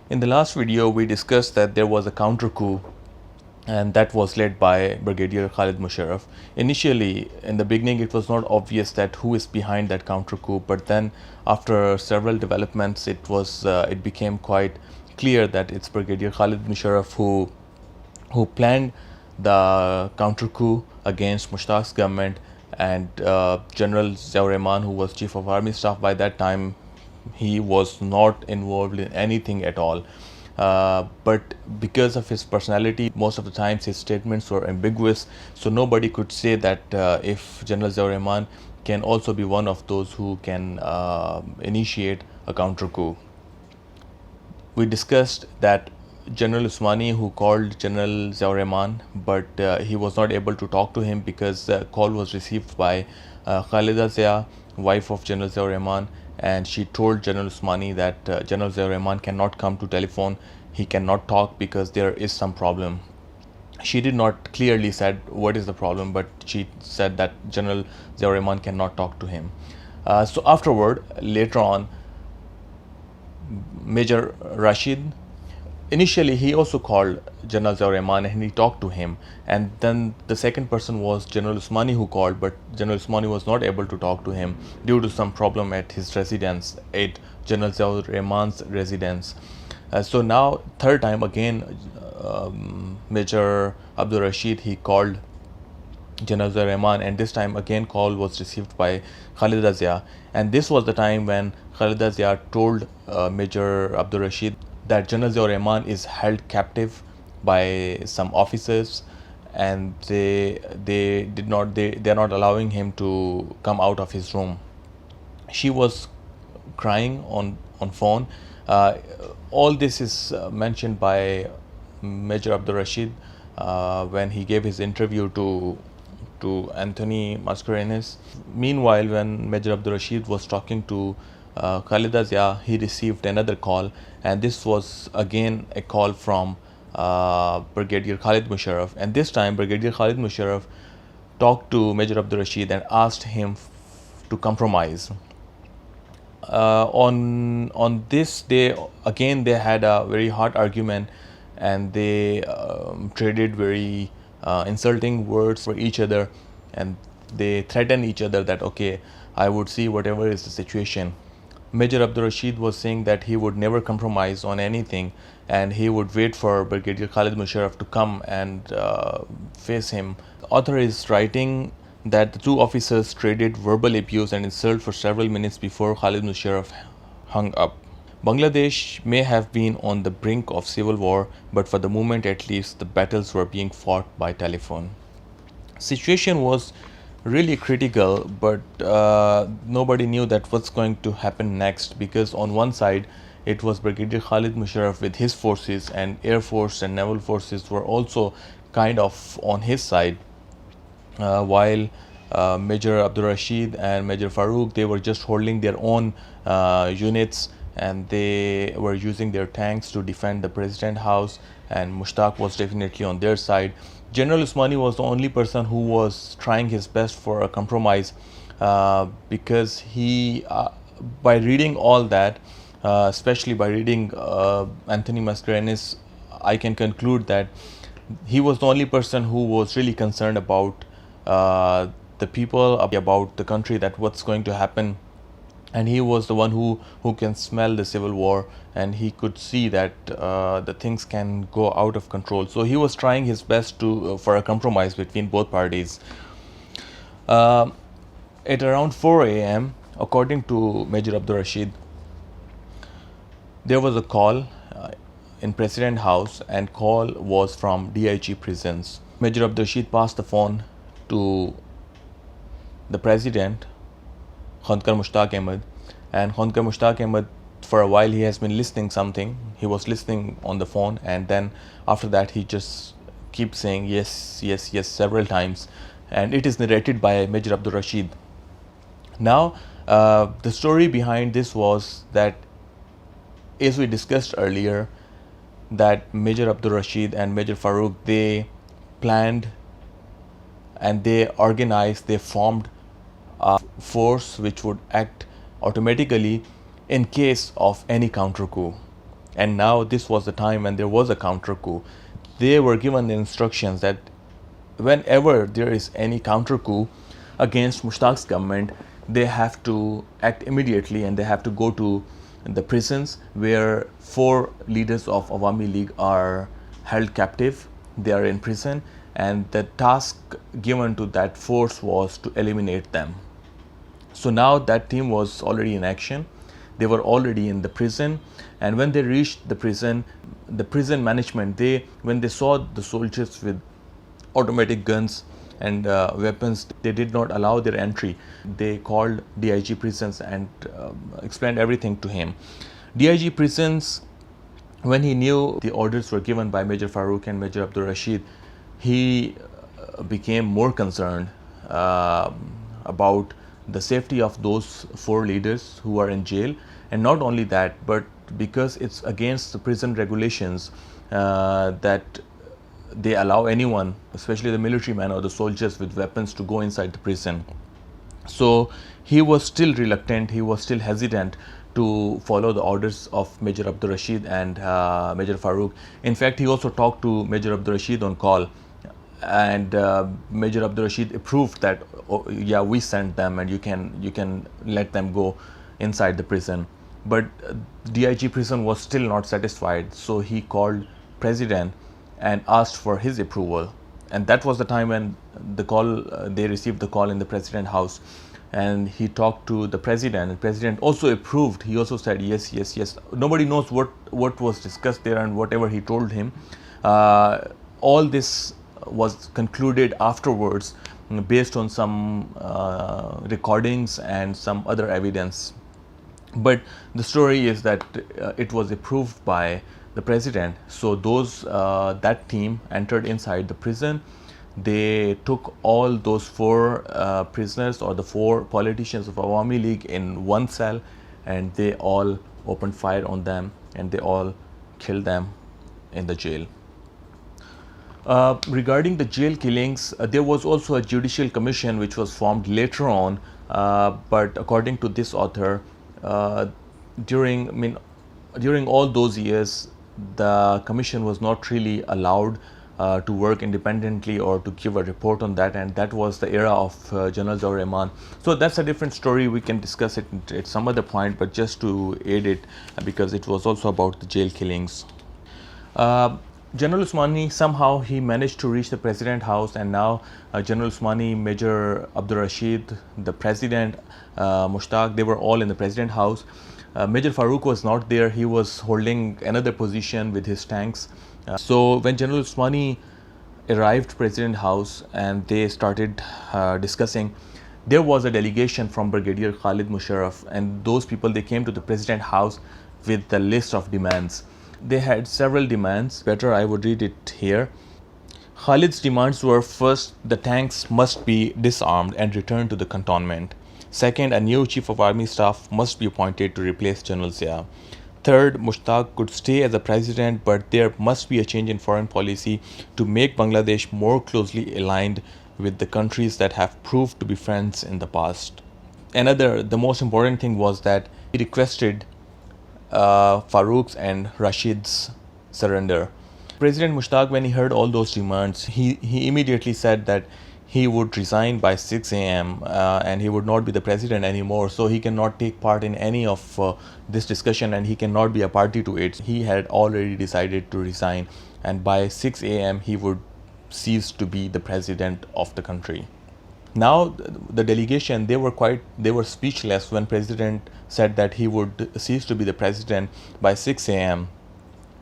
In the last video, we discussed that there was a counter coup and that was led by Brigadier Khaled Mosharraf. Initially, in the beginning, it was not obvious that who is behind that counter coup, but then after several developments, it became quite clear that it's Brigadier Khaled Mosharraf who planned the counter coup against Mushtaq's government, and General Ziaur Rahman, who was Chief of Army Staff by that time, he was not involved in anything at all. But because of his personality, most of the times his statements were ambiguous, so nobody could say that if General Ziaur Rahman can also be one of those who can initiate a counter coup. We discussed that General Usmani, who called General Ziaur Rahman, but he was not able to talk to him because the call was received by Khaleda Zia, wife of General Ziaur Rahman, and she told General Usmani that General Ziaur Rahman cannot come to telephone, he cannot talk because there is some problem. She did not clearly said what is the problem, but she said that General Ziaur Rahman cannot talk to him. So afterward, later on, Major Rashid, initially he also called General Ziaur Rahman and he talked to him, and then the second person was General Usmani who called, but General Usmani was not able to talk to him due to some problem at his residence, at General Ziaur Rahman's residence. So now third time again, Major Abdur Rashid, he called General Ziaur Rahman, and this time again call was received by Khaleda Zia, and this was the time when Khaleda Zia told Major Abdur Rashid that General Ziaur Rahman is held captive by some officers, and they are not allowing him to come out of his room. She was crying on phone. All this is mentioned by Major Abdur Rashid when he gave his interview to Anthony Mascarenhas. Meanwhile, when Major Abdur Rashid was talking to Khaleda Zia, he received another call, and this was again a call from Brigadier Khaled Mosharraf, and this time Brigadier Khaled Mosharraf talked to Major Abdur Rashid and asked him to compromise. On this day again they had a very hot argument, and they traded very insulting words for each other, and they threatened each other that okay, I would see whatever is the situation. Major Abdur Rashid was saying that he would never compromise on anything, and he would wait for Brigadier Khaled Mosharraf to come and face him. The author is writing that the two officers traded verbal abuse and insult for several minutes before Khaled Mosharraf hung up. Bangladesh may have been on the brink of civil war, but for the moment at least, the battles were being fought by telephone. Situation was really critical, but nobody knew that what's going to happen next, because on one side it was Brigadier Khaled Mosharraf with his forces, and Air Force and Naval forces were also kind of on his side, while Major Abdur Rashid and Major Faruq, they were just holding their own units, and they were using their tanks to defend the President House, and Mushtaq was definitely on their side. General Usmani was the only person who was trying his best for a compromise, because he, by reading all that, especially by reading Anthony Mascarenhas, I can conclude that he was the only person who was really concerned about the people, about the country, that what's going to happen. And he was the one who can smell the civil war, and he could see that the things can go out of control. So he was trying his best to for a compromise between both parties. At around 4 a.m., according to Major Abdur Rashid, there was a call in President House, and call was from DIG prisons. Major Abdur Rashid passed the phone to the President, Khankar Mushtaq Ahmed, and Khankar Mushtaq Ahmed, for a while he has been listening something. He was listening on the phone, and then after that he just keeps saying yes, yes, yes several times, and it is narrated by Major Abdur Rashid. Now the story behind this was that, as we discussed earlier, that Major Abdur Rashid and Major Faruq, they planned and they organized, they formed a force which would act automatically in case of any counter coup. And now this was the time when there was a counter coup. They were given the instructions that whenever there is any counter coup against Mushtaq's government, they have to act immediately and they have to go to the prisons where 4 leaders of Awami League are held captive. They are in prison, and the task given to that force was to eliminate them. So now that team was already in action. They were already in the prison, and when they reached the prison management, when they saw the soldiers with automatic guns and weapons, they did not allow their entry. They called DIG Prisons and explained everything to him. DIG Prisons, when he knew the orders were given by Major Faruq and Major Abdur Rashid, he became more concerned about the safety of those 4 leaders who are in jail. And not only that, but because it's against the prison regulations that they allow anyone, especially the military men or the soldiers with weapons, to go inside the prison. So he was still reluctant, he was still hesitant to follow the orders of Major Abdur Rashid and Major Faruq. In fact, he also talked to Major Abdur Rashid on call, and Major Abdur Rashid approved that, oh, yeah, we sent them and you can let them go inside the prison. But DIG prison was still not satisfied, so he called President and asked for his approval. And that was the time when they received the call in the President House, and he talked to the President. The President also approved. He also said yes, yes, yes. Nobody knows what was discussed there and whatever he told him. All this was concluded afterwards based on some recordings and some other evidence. But the story is that it was approved by the President. So that team entered inside the prison. They took all those 4 prisoners, or the 4 politicians of Awami League, in one cell, and they all opened fire on them and they all killed them in the jail. Regarding the jail killings, there was also a judicial commission which was formed later on, but according to this author, during all those years, the commission was not really allowed to work independently or to give a report on that, and that was the era of General Zawar Rahman. So that's a different story. We can discuss it at some other point, but just to aid it, because it was also about the jail killings. General Usmani, somehow he managed to reach the President House, and now General Usmani, Major Abdur Rashid, the President, Mushtaq, they were all in the President House. Major Faruq was not there. He was holding another position with his tanks. So when General Usmani arrived President House and they started discussing, there was a delegation from Brigadier Khaled Mosharraf, and those people, they came to the President House with the list of demands. They had several demands. Better I would read it here. Khalid's demands were: first, the tanks must be disarmed and returned to the cantonment. Second, a new Chief of Army Staff must be appointed to replace General Zia. Third, Mushtaq could stay as a president, but there must be a change in foreign policy to make Bangladesh more closely aligned with the countries that have proved to be friends in the past. The most important thing was that he requested Faruq's and Rashid's surrender. President Mushtaq, when he heard all those demands, he immediately said that he would resign by 6 a.m. And he would not be the president anymore, so he cannot take part in any of this discussion and he cannot be a party to it. He had already decided to resign, and by 6 a.m. he would cease to be the president of the country. Now the delegation, they were speechless when President said that he would cease to be the president by 6 a.m.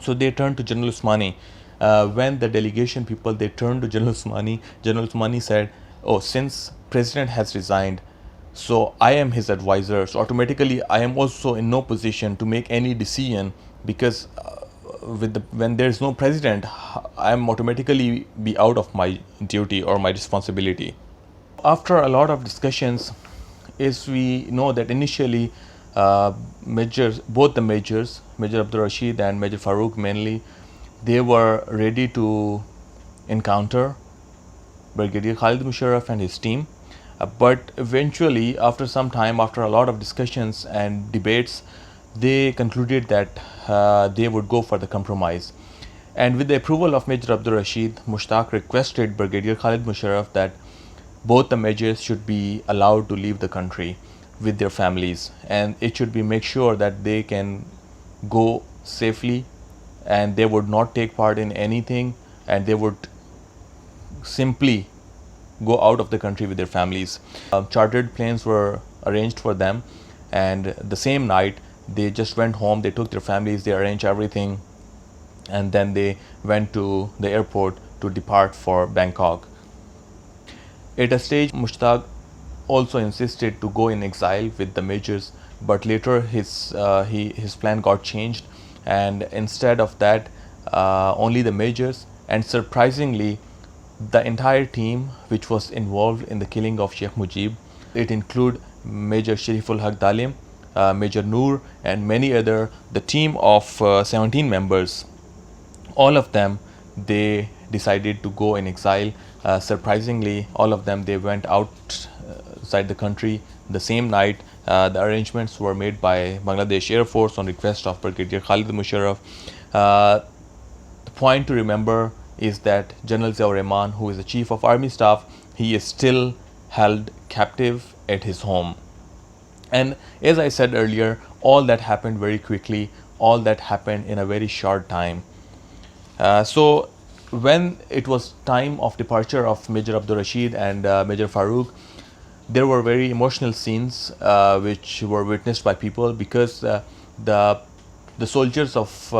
So they turned to General Usmani. When the delegation people, they turned to General Usmani said, "Oh, since President has resigned, so I am his advisor. So automatically I am also in no position to make any decision, because when there is no president, I am automatically be out of my duty or my responsibility." After a lot of discussions, as we know that initially both the majors, Major Abdur Rashid and Major Faruq mainly, they were ready to encounter Brigadier Khaled Mosharraf and his team. But eventually, after some time, after a lot of discussions and debates, they concluded that they would go for the compromise. And with the approval of Major Abdur Rashid, Mushtaq requested Brigadier Khaled Mosharraf that both the majors should be allowed to leave the country with their families, and it should be make sure that they can go safely and they would not take part in anything, and they would simply go out of the country with their families. Chartered planes were arranged for them, and the same night they just went home, they took their families, they arranged everything, and then they went to the airport to depart for Bangkok. At a stage, Mushtaq also insisted to go in exile with the majors, but later his plan got changed, and instead of that, only the majors, and surprisingly, the entire team which was involved in the killing of Sheikh Mujib. It include Major Shariful Haq Dalim, Major Noor, and many other. The team of 17 members, all of them, they decided to go in exile. Surprisingly, all of them, they went outside the country the same night. The arrangements were made by Bangladesh Air Force on request of Brigadier Khaled Mosharraf. The point to remember is that General Ziaur Rahman, who is the Chief of Army Staff, he is still held captive at his home. And as I said earlier, all that happened very quickly, all that happened in a very short time. So when it was time of departure of Major Abdur Rashid and Major Faruq, there were very emotional scenes which were witnessed by people, because the soldiers of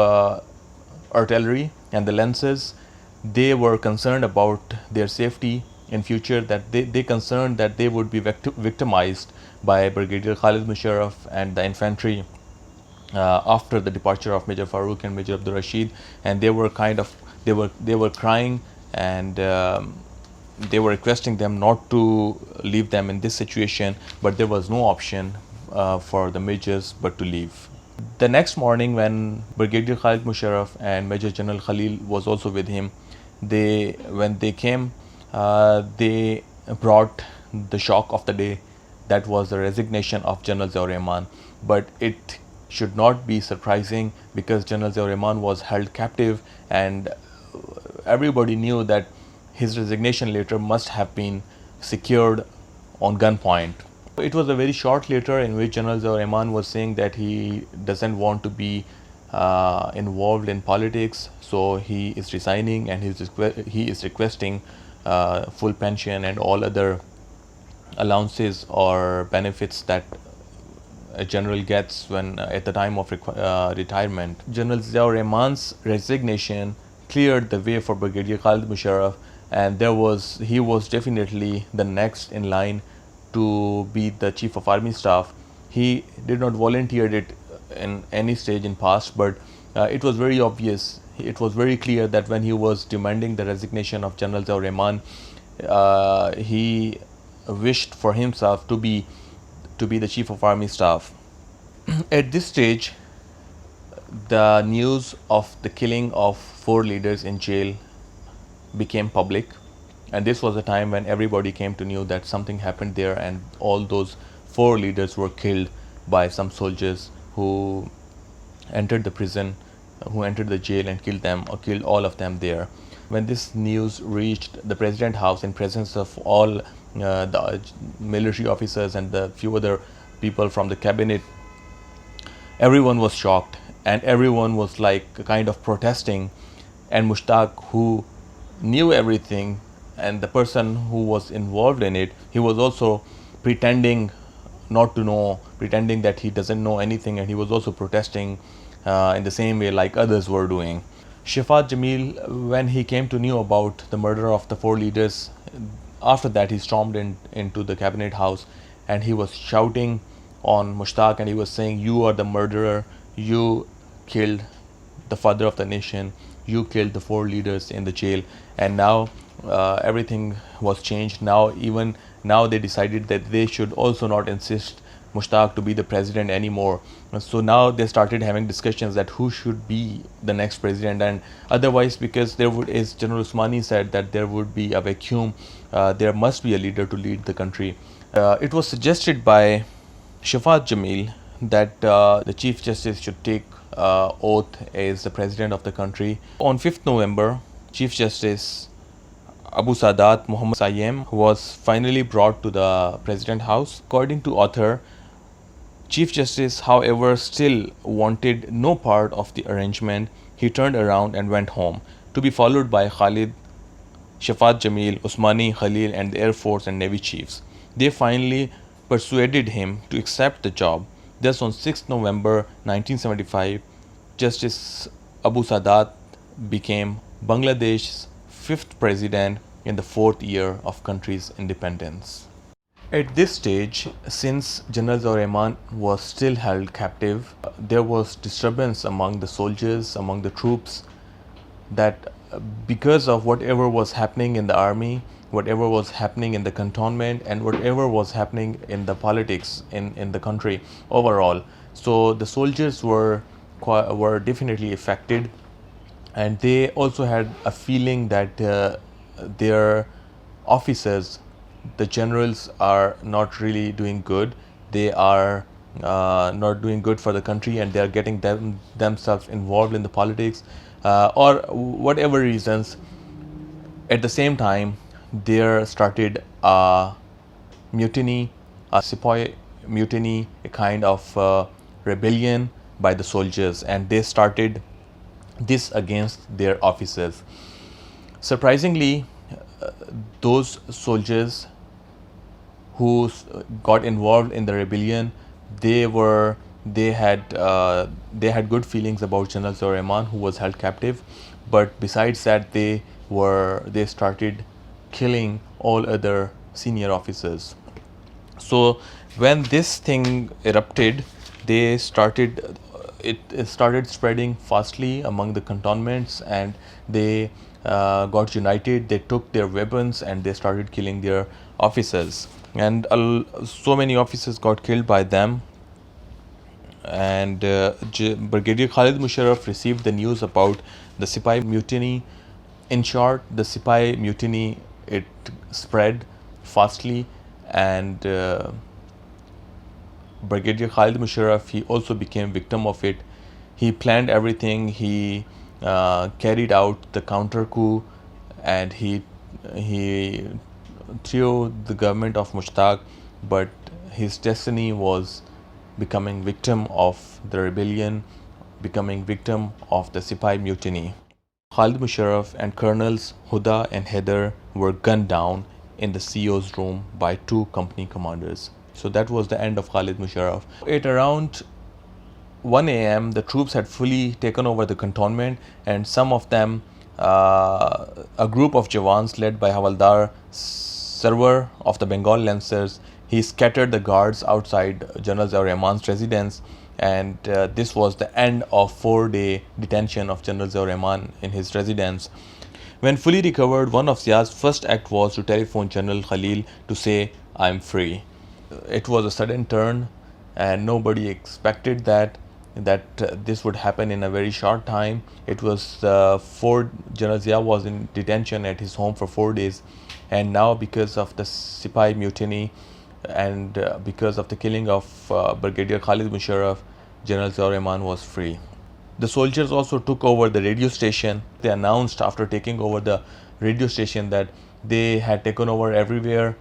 artillery and the lancers, they were concerned about their safety in future, that they concerned that they would be victimized by Brigadier Khaled Mosharraf and the infantry after the departure of Major Faruq and Major Abdur Rashid, and they were crying, and they were requesting them not to leave them in this situation, but there was no option for the majors but to leave. The next morning, when Brigadier Khaled Mosharraf and Major General Khalil was also with him, when they came, they brought the shock of the day. That was the resignation of General Ziaur Rahman. But it should not be surprising, because General Ziaur Rahman was held captive, and everybody knew that his resignation letter must have been secured on gunpoint. It was a very short letter in which General Ziaur Rahman was saying that he doesn't want to be involved in politics, so he is resigning, and he is requesting full pension and all other allowances or benefits that a general gets when at the time of retirement. General Ziaur Rahman's resignation cleared the way for Brigadier Khaled Mosharraf, and he was definitely the next in line to be the Chief of Army Staff. He did not volunteer it in any stage in past, but it was very obvious, it was very clear that when he was demanding the resignation of General Ziaur Rahman, he wished for himself to be the Chief of Army Staff. At this stage, the news of the killing of 4 leaders in jail became public, and this was a time when everybody came to know that something happened there, and all those 4 leaders were killed by some soldiers who entered the prison, who entered the jail and killed them, or killed all of them there. When this news reached the President House in presence of all the military officers and the few other people from the cabinet, everyone was shocked, and everyone was like kind of protesting. And Mushtaq, who knew everything, and the person who was involved in it, he was also pretending not to know, pretending that he doesn't know anything, and he was also protesting in the same way like others were doing. Shafat Jamil, when he came to know about the murder of the 4 leaders, after that he stormed into the cabinet house, and he was shouting on Mushtaq, and he was saying, "You are the murderer, you killed the father of the nation, you killed the 4 leaders in the jail." And now everything was changed. Now they decided that they should also not insist Mushtaq to be the president anymore. So now they started having discussions that who should be the next president, and otherwise, because there would, as General Usmani said, that there would be a vacuum, there must be a leader to lead the country. It was suggested by Shafat Jamil that the Chief Justice should take oath as the President of the country. On 5th November, Chief Justice Abu Sadat Muhammad Sayyem was finally brought to the President House. According to author, Chief Justice, however, still wanted no part of the arrangement. He turned around and went home, to be followed by Khalid, Shafat Jamil, Usmani, Khalil, and the Air Force and Navy chiefs. They finally persuaded him to accept the job. Thus, on 6th November 1975, Justice Abu Sadat became Bangladesh's 5th president in the 4th year of country's independence. At this stage, since General Ziaur Rahman was still held captive, there was disturbance among the soldiers, among the troops, that because of whatever was happening in the army, whatever was happening in the cantonment, and whatever was happening in the politics in the country overall. So the soldiers were definitely affected, and they also had a feeling that their officers, the generals, are not really doing good. They are not doing good for the country, and they are getting themselves involved in the politics or whatever reasons. At the same time, there started a mutiny, a sepoy mutiny, a kind of rebellion by the soldiers, and they started this against their officers. Surprisingly, those soldiers who got involved in the rebellion, they had good feelings about General Ziaur Rahman, who was held captive. But besides that, they started killing all other senior officers. So when this thing erupted, it started spreading fastly among the cantonments, and they got united. They took their weapons and they started killing their officers, and so many officers got killed by them. And Brigadier Khaled Mosharraf received the news about the Sipahi mutiny. In short, the Sipahi mutiny, it spread fastly, and Brigadier Khaled Mosharraf, he also became victim of it. He planned everything. He carried out the counter coup, and he threw the government of Mushtaq, but his destiny was becoming victim of the rebellion, becoming victim of the Sipahi mutiny. Khaled Mosharraf and Colonels Huda and Haider were gunned down in the CO's room by 2 company commanders. So that was the end of Khaled Mosharraf. At around 1 a.m., the troops had fully taken over the cantonment, and some of them, a group of Jawans led by Havaldar Sarwar of the Bengal Lancers, he scattered the guards outside General Ziaur Rahman's residence, and this was the end of 4-day detention of General Ziaur Rahman in his residence. When fully recovered, one of Zia's first act was to telephone General Khalil to say, "I am free." It was a sudden turn, and nobody expected that this would happen in a very short time. It was General Zia was in detention at his home for 4 days, and now because of the Sipahi mutiny and because of the killing of Brigadier Khaled Mosharraf, General Ziaur Rahman was free. The soldiers also took over the radio station. They announced after taking over the radio station that they had taken over everywhere.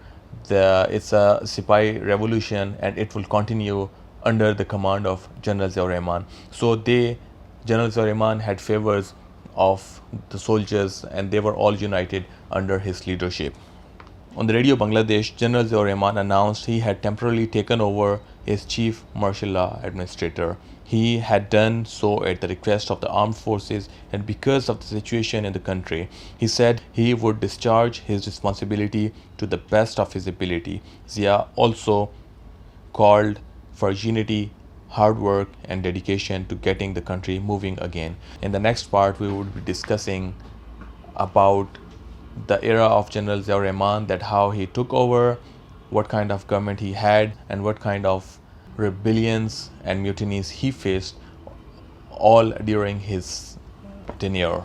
It's a Sipahi revolution, and it will continue under the command of General Ziaur Rahman. So General Ziaur Rahman had favors of the soldiers, and they were all united under his leadership. On the radio Bangladesh, General Ziaur Rahman announced he had temporarily taken over as Chief Martial Law Administrator. He had done so at the request of the armed forces and because of the situation in the country. He said he would discharge his responsibility to the best of his ability. Zia also called for unity, hard work, and dedication to getting the country moving again. In the next part, we would be discussing about the era of General Ziaur Rahman, that how he took over, what kind of government he had, and what kind of rebellions and mutinies he faced all during his tenure.